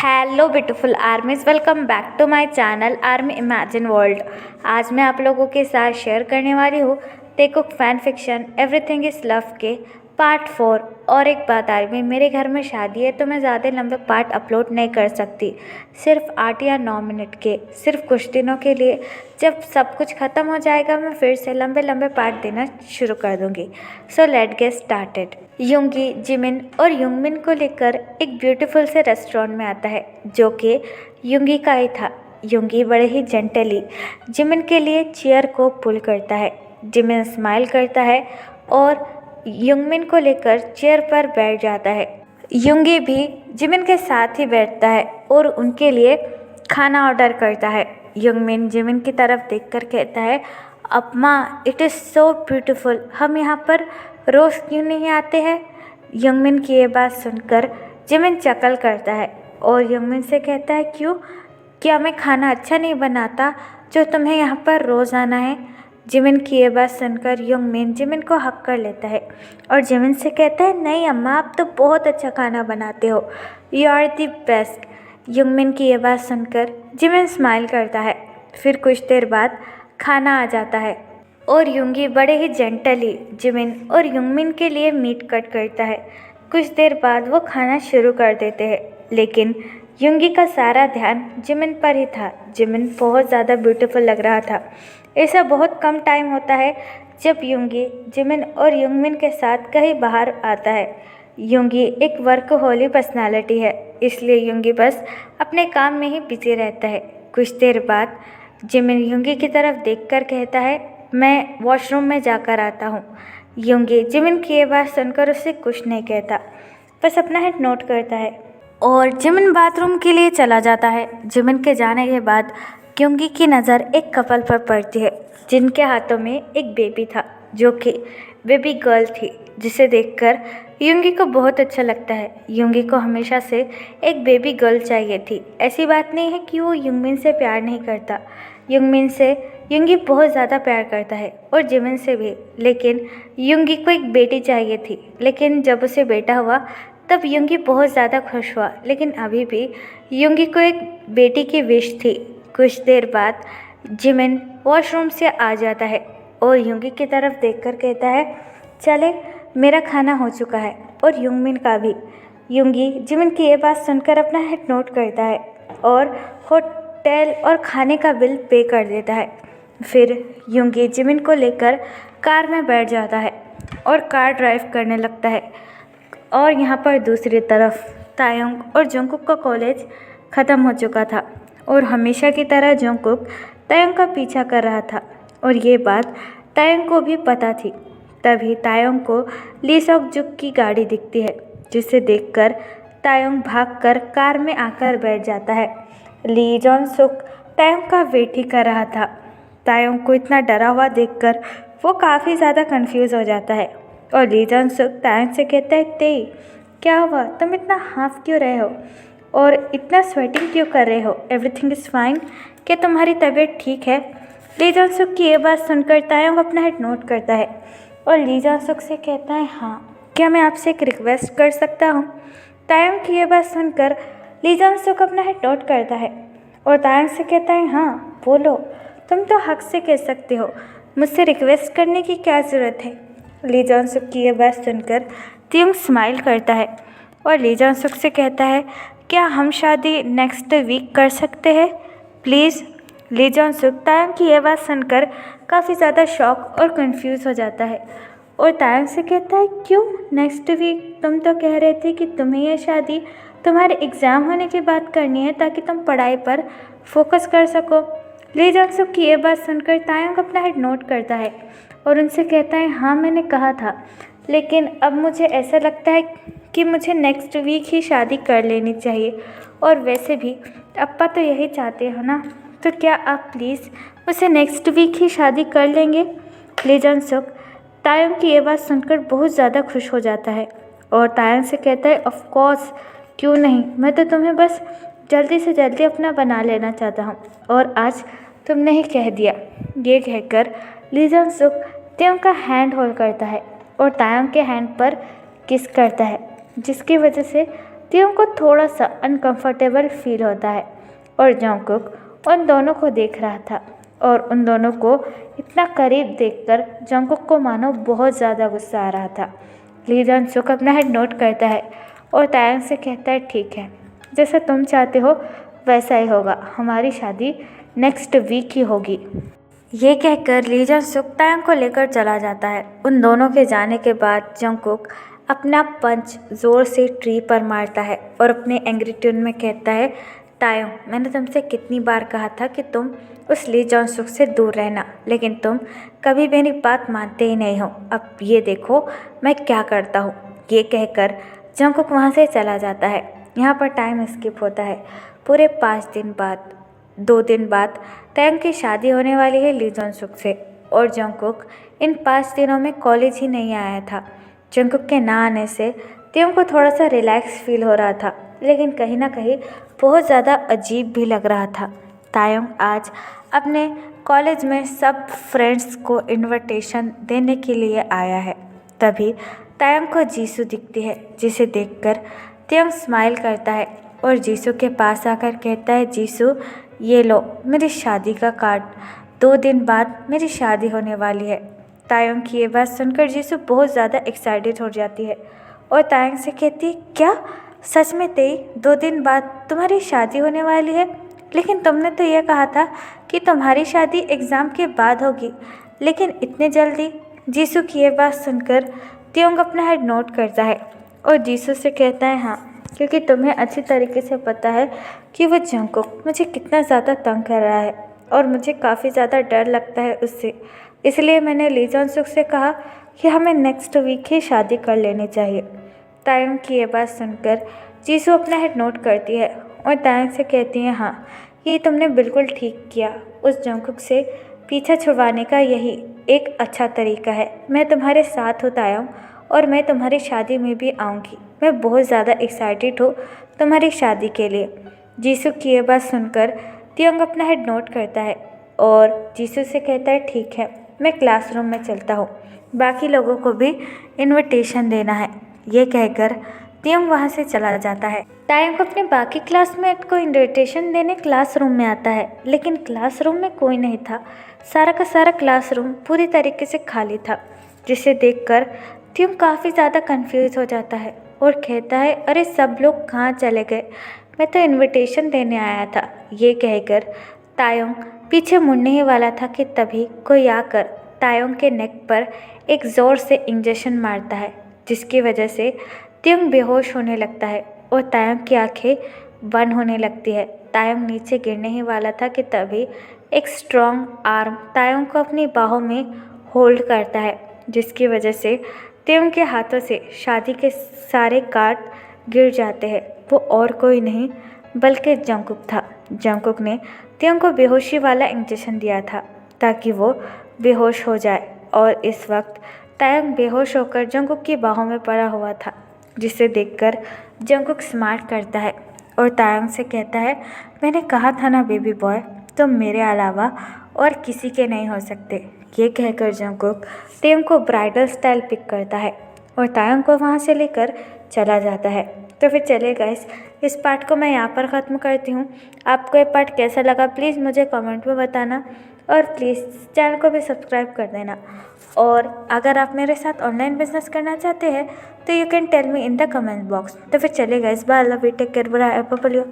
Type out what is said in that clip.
Hello beautiful armies, welcome back to my channel army imagine world. आज मैं आप लोगों के साथ शेयर करने वाली हूँ Taekook fan fiction everything is love के पार्ट 4। और एक बात आर्मी, मेरे घर में शादी है तो मैं ज़्यादा लंबे पार्ट अपलोड नहीं कर सकती, सिर्फ 8 या 9 मिनट के, सिर्फ कुछ दिनों के लिए। जब सब कुछ ख़त्म हो जाएगा मैं फिर से लंबे लंबे पार्ट देना शुरू कर दूँगी। So let get started. Yoongi Jimin और युंगमिन को लेकर एक ब्यूटीफुल से रेस्टोरेंट में आता है जो कि युंगी का ही था। युंगी बड़े ही जेंटली जिमिन के लिए चेयर को पुल करता है। जिमिन स्माइल करता है और युंगमिन को लेकर चेयर पर बैठ जाता है। युंगी भी जिमिन के साथ ही बैठता है और उनके लिए खाना ऑर्डर करता है। युंगमिन जिमिन की तरफ देखकर कहता है, अपमा इट इज़ सो ब्यूटीफुल, हम यहाँ पर रोज़ क्यों नहीं आते हैं। युंगमिन की ये बात सुनकर जिमिन चकल करता है और युंगमिन से कहता है, क्यों, क्या मैं खाना अच्छा नहीं बनाता जो तुम्हें यहाँ पर रोज़ आना है। जिमिन की ये बात सुनकर युंगमिन जिमिन को हक कर लेता है और जिमिन से कहता है, नहीं अम्मा, आप तो बहुत अच्छा खाना बनाते हो, यू आर दी बेस्ट। युंगमिन की ये बात सुनकर जिमिन स्माइल करता है। फिर कुछ देर बाद खाना आ जाता है और युंगी बड़े ही जेंटली जिमिन और युंगमिन के लिए मीट कट करता है। कुछ देर बाद वो खाना शुरू कर देते हैं, लेकिन युंगी का सारा ध्यान जिमिन पर ही था। जिमिन बहुत ज़्यादा ब्यूटीफुल लग रहा था। ऐसा बहुत कम टाइम होता है जब युंगी जिमिन और युंगमिन के साथ कहीं बाहर आता है। युंगी एक वर्कहोली पर्सनालिटी है, इसलिए युंगी बस अपने काम में ही बिजी रहता है। कुछ देर बाद जिमिन युंगी की तरफ देखकर कहता है, मैं वॉशरूम में जाकर आता हूँ। युंगी जिमिन की ये बात सुनकर उससे कुछ नहीं कहता, बस अपना हेड नोट करता है और जिमिन बाथरूम के लिए चला जाता है। जिमिन के जाने के बाद युंगी की नज़र एक कपल पर पड़ती है जिनके हाथों में एक बेबी था जो कि बेबी गर्ल थी, जिसे देखकर युंगी को बहुत अच्छा लगता है। युंगी को हमेशा से एक बेबी गर्ल चाहिए थी। ऐसी बात नहीं है कि वो युंगमिन से प्यार नहीं करता, युंगमिन से युंगी बहुत ज़्यादा प्यार करता है और जिमिन से भी, लेकिन युंगी को एक बेटी चाहिए थी। लेकिन जब उसे बेटा हुआ तब युंगी बहुत ज़्यादा खुश हुआ, लेकिन अभी भी युंगी को एक बेटी की विश थी। कुछ देर बाद जिमिन वॉशरूम से आ जाता है और युंगी की तरफ देखकर कहता है, चले, मेरा खाना हो चुका है और युंगमिन का भी। युंगी जिमिन की ये बात सुनकर अपना हेड नोट करता है और होटल और खाने का बिल पे कर देता है। फिर युंगी जिमिन को लेकर कार में बैठ जाता है और कार ड्राइव करने लगता है। और यहाँ पर दूसरी तरफ तायोंग और जंगकुक का कॉलेज ख़त्म हो चुका था और हमेशा की तरह जंगकुक तायोंग का पीछा कर रहा था और ये बात तायोंग को भी पता थी। तभी तायोंग को ली सॉक जुक की गाड़ी दिखती है, जिसे देखकर तायोंग भागकर कार में आकर बैठ जाता है। ली जॉन सुक तायोंग का वेट ही कर रहा था। तायोंग को इतना डरा हुआ देखकर वो काफ़ी ज़्यादा कंफ्यूज हो जाता है और ली जॉन सुक तायोंग से कहता है, तेई क्या हुआ, तुम इतना हाफ क्यों रहे हो और इतना स्वेटिंग क्यों कर रहे हो, एवरीथिंग इज़ फाइन, क्या तुम्हारी तबीयत ठीक है। ली जॉन सुक की ये बात सुनकर तायोंग अपना हेड नोट करता है और ली जॉन सुक से कहता है, हाँ, क्या मैं आपसे एक रिक्वेस्ट कर सकता हूँ। तायोंग की ये बात सुनकर ली जॉन सुक अपना हेड नोट करता है और तायोंग से कहता है, हाँ बोलो, तुम तो हक से कह सकते हो, मुझसे रिक्वेस्ट करने की क्या ज़रूरत है। ली जॉन सुक की ये बात सुनकर तायोंग स्माइल करता है और ली जॉन सुक से कहता है, क्या हम शादी नेक्स्ट वीक कर सकते हैं प्लीज़। ली जॉन सुक तायोंग की ये बात सुनकर काफ़ी ज़्यादा शॉक और कंफ्यूज हो जाता है और तायोंग से कहता है, क्यों नेक्स्ट वीक, तुम तो कह रहे थे कि तुम्हें यह शादी तुम्हारे एग्ज़ाम होने के बाद करनी है ताकि तुम पढ़ाई पर फोकस कर सको। ली जॉन सुक की ये बात सुनकर तायोंग अपना हेड नोट करता है और उनसे कहता है, हाँ मैंने कहा था, लेकिन अब मुझे ऐसा लगता है कि मुझे नेक्स्ट वीक ही शादी कर लेनी चाहिए और वैसे भी अप्पा तो यही चाहते हो ना, तो क्या आप प्लीज़ मुझसे नेक्स्ट वीक ही शादी कर लेंगे। ली जॉन सुक तायोंग की ये बात सुनकर बहुत ज़्यादा खुश हो जाता है और तायोंग से कहता है, ऑफ कोर्स, क्यों नहीं, मैं तो तुम्हें बस जल्दी से जल्दी अपना बना लेना चाहता हूँ और आज तुमने ही कह दिया। ये कहकर ली जॉन सुक तायोंग का हैंड होल्ड करता है और तायोंग के हैंड पर किस करता है, जिसकी वजह से तियोंग को थोड़ा सा अनकंफर्टेबल फील होता है और जंगकुक उन दोनों को देख रहा था और उन दोनों को इतना करीब देखकर जंगकुक को मानो बहुत ज़्यादा गुस्सा आ रहा था। ली जंगसुक अपना हेड नोट करता है और तायंग से कहता है, ठीक है, जैसा तुम चाहते हो वैसा ही होगा, हमारी शादी नेक्स्ट वीक ही होगी। ये कहकर ली जंगसुक तायंग को लेकर चला जाता है। उन दोनों के जाने के बाद जंगकुक अपना पंच ज़ोर से ट्री पर मारता है और अपने एंग्री ट्यून में कहता है, तायंग, मैंने तुमसे कितनी बार कहा था कि तुम उस ली जंगसुक से दूर रहना, लेकिन तुम कभी मेरी बात मानते ही नहीं हो। अब ये देखो मैं क्या करता हूँ। ये कहकर जंगकुक वहाँ से चला जाता है। यहाँ पर टाइम स्किप होता है। पूरे 2 दिन बाद तायंग की शादी होने वाली है ली जंगसुक से और जंगकुक इन 5 दिनों में कॉलेज ही नहीं आया था। जंगकुक के ना आने से तायंग को थोड़ा सा रिलैक्स फील हो रहा था, लेकिन कहीं ना कहीं बहुत ज़्यादा अजीब भी लग रहा था। तायंग आज अपने कॉलेज में सब फ्रेंड्स को इनविटेशन देने के लिए आया है। तभी तायंग को जीसू दिखती है, जिसे देखकर तायंग स्माइल करता है और जीसू के पास आकर कहता है, जीसू ये लो मेरी शादी का कार्ड, 2 दिन बाद मेरी शादी होने वाली है। तायंग की ये बात सुनकर जीसू बहुत ज़्यादा एक्साइटेड हो जाती है और तायंग से कहती है, क्या सच में तेई 2 दिन बाद तुम्हारी शादी होने वाली है? लेकिन तुमने तो ये कहा था कि तुम्हारी शादी एग्ज़ाम के बाद होगी, लेकिन इतने जल्दी? जीसू की ये बात सुनकर तायंग अपना हेड नोट करता है और जीसू से कहता है, हाँ, क्योंकि तुम्हें अच्छी तरीके से पता है कि वो जंगकुक मुझे कितना ज़्यादा तंग कर रहा है और मुझे काफ़ी ज़्यादा डर लगता है उससे। इसलिए मैंने ली जंगसुक से कहा कि हमें नेक्स्ट वीक ही शादी कर लेनी चाहिए। तायंग की ये बात सुनकर जीसू अपना हेड नोट करती है और तायंग से कहती है, हाँ, ये तुमने बिल्कुल ठीक किया। उस जंगकुक से पीछा छुड़वाने का यही एक अच्छा तरीका है। मैं तुम्हारे साथ हूँ तायंग और मैं तुम्हारी शादी में भी आऊँगी। मैं बहुत ज़्यादा एक्साइटेड हूँ तुम्हारी शादी के लिए। जीसू की ये बात सुनकर तायंग अपना हेड नोट करता है और जीसू से कहता है, ठीक है, मैं क्लासरूम में चलता हूँ, बाकी लोगों को भी इनविटेशन देना है। ये कहकर तायंग वहाँ से चला जाता है। तायंग अपने बाकी क्लासमेट को इनविटेशन देने क्लासरूम में आता है, लेकिन क्लासरूम में कोई नहीं था। सारा का सारा क्लासरूम पूरी तरीके से खाली था, जिसे देखकर तायंग काफ़ी ज़्यादा कंफ्यूज हो जाता है और कहता है, अरे सब लोग कहाँ चले गए? मैं तो इनविटेशन देने आया था। ये कहकर तायंग पीछे मुड़ने ही वाला था कि तभी कोई आकर तायंग के नेक पर एक ज़ोर से इंजेक्शन मारता है, जिसकी वजह से तायंग बेहोश होने लगता है और तायंग की आंखें बंद होने लगती है। तायंग नीचे गिरने ही वाला था कि तभी एक स्ट्रॉन्ग आर्म तायंग को अपनी बाहों में होल्ड करता है, जिसकी वजह से तायंग के हाथों से शादी के सारे कार्ड गिर जाते हैं। वो और कोई नहीं बल्कि जंगकुक था। जंगकुक ने तायंग को बेहोशी वाला इंजेक्शन दिया था ताकि वो बेहोश हो जाए और इस वक्त तायंग बेहोश होकर जंगकुक की बाहों में पड़ा हुआ था, जिसे देखकर जंगकुक स्मार्ट करता है और तायंग से कहता है, मैंने कहा था ना बेबी बॉय, तुम मेरे अलावा और किसी के नहीं हो सकते। ये कहकर जंगकुक तायंग को ब्राइडल स्टाइल पिक करता है और तायंग को वहाँ से लेकर चला जाता है। तो फिर चले गाइस, इस पार्ट को मैं यहाँ पर ख़त्म करती हूँ। आपको ये पार्ट कैसा लगा प्लीज़ मुझे कमेंट में बताना और प्लीज़ चैनल को भी सब्सक्राइब कर देना। और अगर आप मेरे साथ ऑनलाइन बिजनेस करना चाहते हैं तो you can tell me in the comment box. तो फिर चले guys, bye, love you, take care, bye, bye.